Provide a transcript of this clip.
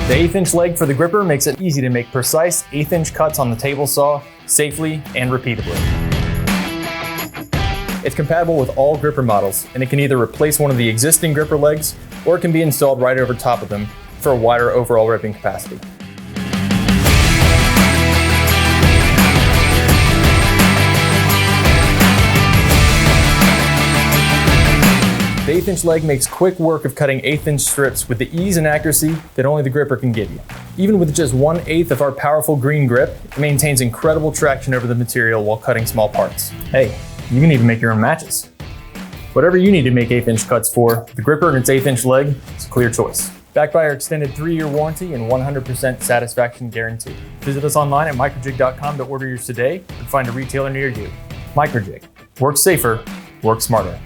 The 1/8" leg for the gripper makes it easy to make precise 1/8" cuts on the table saw safely and repeatably. It's compatible with all gripper models, and it can either replace one of the existing gripper legs or it can be installed right over top of them for a wider overall ripping capacity. The 1/8" leg makes quick work of cutting 1/8" strips with the ease and accuracy that only the gripper can give you. Even with just 1/8 of our powerful green grip, it maintains incredible traction over the material while cutting small parts. Hey, you can even make your own matches. Whatever you need to make 1/8" cuts for, the gripper and its 1/8" leg is a clear choice. Backed by our extended 3-year warranty and 100% satisfaction guarantee. Visit us online at microjig.com to order yours today and find a retailer near you. Microjig. Work safer, work smarter.